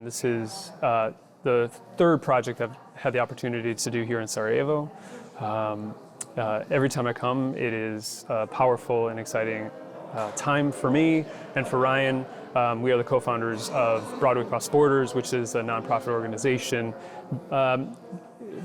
This is the third project I've had the opportunity to do here in Sarajevo. Every time I come, it is a powerful and exciting time for me and for Ryan. We are the co-founders of Broadway Cross Borders, which is a nonprofit organization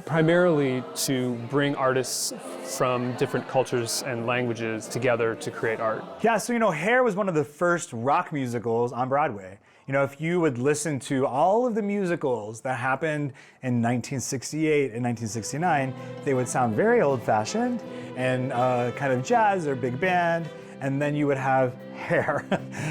primarily to bring artists from different cultures and languages together to create art. Yeah, so Hair was one of the first rock musicals on Broadway. If you would listen to all of the musicals that happened in 1968 and 1969, they would sound very old-fashioned and kind of jazz or big band, and then you would have Hair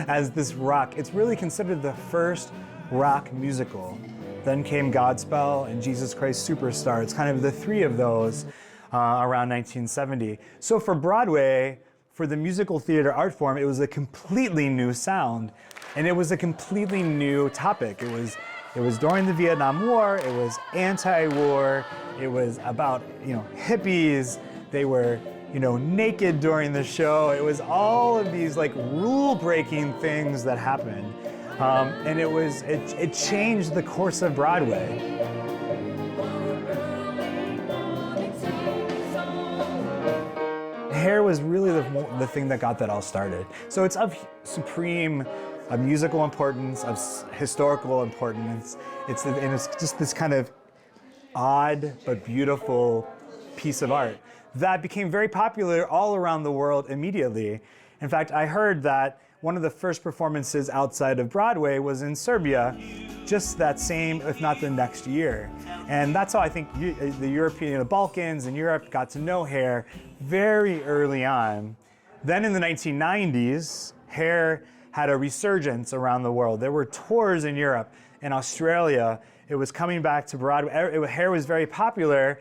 as this rock. It's really considered the first rock musical. Then came Godspell and Jesus Christ Superstar. It's kind of the three of those around 1970. So for Broadway, for the musical theater art form, it was a completely new sound. And it was a completely new topic. It was during the Vietnam War, it was anti-war, it was about hippies, they were naked during the show. It was all of these rule-breaking things that happened. And it changed the course of Broadway. Hair was really the thing that got that all started. So it's of supreme musical importance, of historical importance. It's just this kind of odd but beautiful piece of art that became very popular all around the world immediately. In fact, I heard that one of the first performances outside of Broadway was in Serbia, just that same, if not the next year. And that's how I think the Balkans and Europe got to know Hair very early on. Then in the 1990s, Hair had a resurgence around the world. There were tours in Europe and Australia. It was coming back to Broadway. Hair was very popular,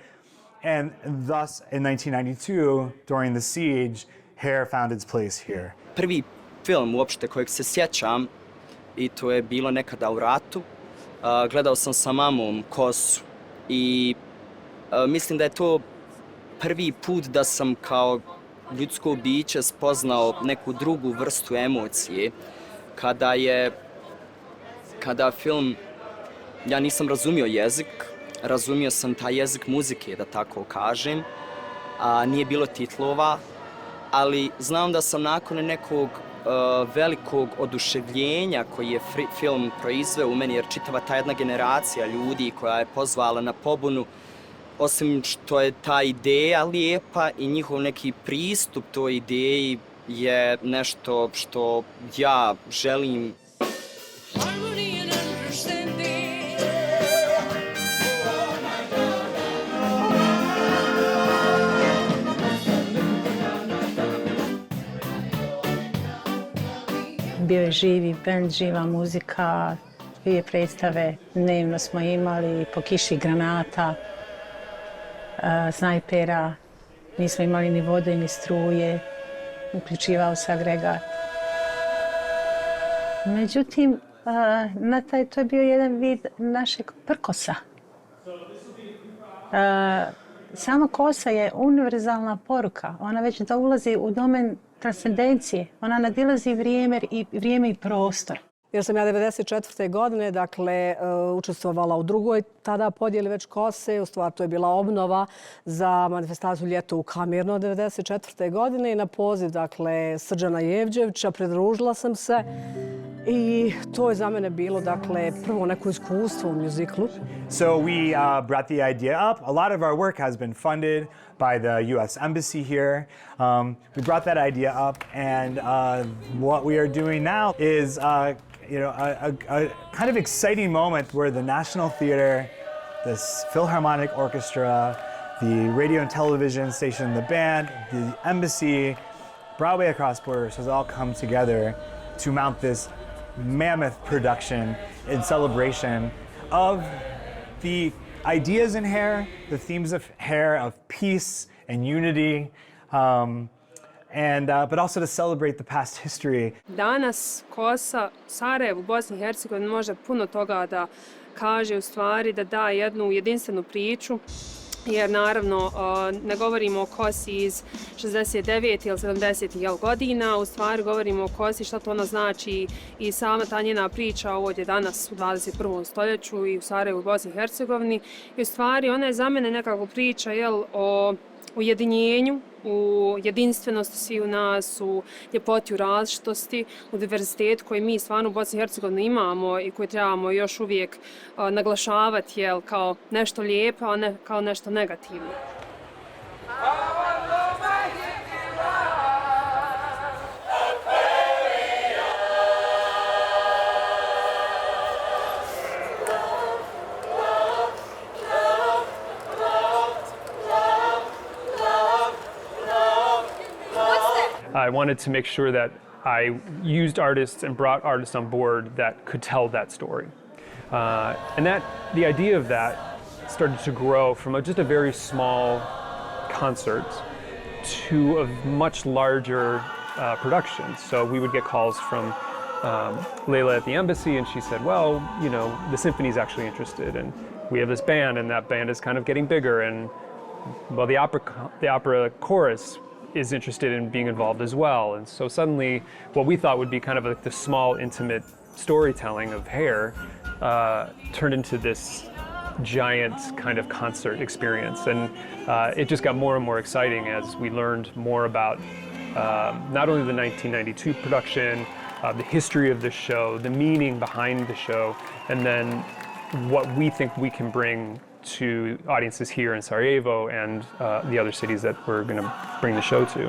and thus in 1992, during the siege, Hair found its place here. Prvi film uopšte kojeg se sjećam, i to je bilo nekada u ratu, gledao sam sa mamom KOSU i mislim da je to prvi put da sam kao ljudsko biće spoznao neku drugu vrstu emocije. Kada film, ja nisam razumio jezik, razumio sam taj jezik muzike, da tako kažem, a nije bilo titlova, ali znam da sam nakon nekog velikog oduševljenja koji je film proizveo u meni, jer čitava ta jedna generacija ljudi koja je pozvala na pobunu, osim što je ta ideja lijepa i njihov neki pristup toj ideji je nešto što ja želim. Bio je živi bend, živa muzika, dvije predstave dnevno smo imali, po kiši granata, snajpera, nismo imali ni vode ni struje, uključivao se agregat. Međutim, to je bio jedan vid našeg prkosa. Sama kosa je univerzalna poruka, ona već da ulazi u domen transcendencije, ona nadilazi vrijeme i prostor. Jer sam ja 1994. godine, učestvovala u drugoj tada podjeli već KOSE. U stvari to je bila obnova za manifestaciju Ljeto u Kamirno 1994. godine i na poziv Srđana Jevđevića pridružila sam se i to je za mene bilo prvo neko iskustvo u muziklu. So we brought the idea up. A lot of our work has been funded by the U.S. Embassy here. We brought that idea up, and what we are doing now is a kind of exciting moment where the National Theater, this Philharmonic Orchestra, the radio and television station, the band, the embassy, Broadway Across Borders has all come together to mount this mammoth production in celebration of the ideas in Hair, the themes of Hair, of peace and unity, but also to celebrate the past history. Danas KOSA Sarajevo u Bosni i Hercegovini može puno toga da kaže, u stvari da da jednu jedinstvenu priču jer naravno ne govorimo o KOSI iz 69. ili 70. godina, u stvari govorimo o KOSI, šta to ona znači i sama ta njena priča ovdje danas u 21. stoljeću i u Sarajevu i Bosni i Hercegovini. I u stvari ona je za mene nekako priča o ujedinjenju, u jedinstvenosti svih u nas, u ljepoti, u različitosti, u diverzitetu koji mi stvarno u Bosni i Hercegovini imamo i koji trebamo još uvijek naglašavati kao nešto lijepo, a ne kao nešto negativno. I wanted to make sure that I used artists and brought artists on board that could tell that story. And the idea of that started to grow from just a very small concert to a much larger production. So we would get calls from Layla at the embassy, and she said, well, the symphony's actually interested, and we have this band, and that band is kind of getting bigger, and well, the opera chorus is interested in being involved as well. And so suddenly what we thought would be kind of like the small, intimate storytelling of Hair turned into this giant kind of concert experience. And it just got more and more exciting as we learned more about not only the 1992 production, the history of the show, the meaning behind the show, and then what we think we can bring to audiences here in Sarajevo and the other cities that we're going to bring the show to.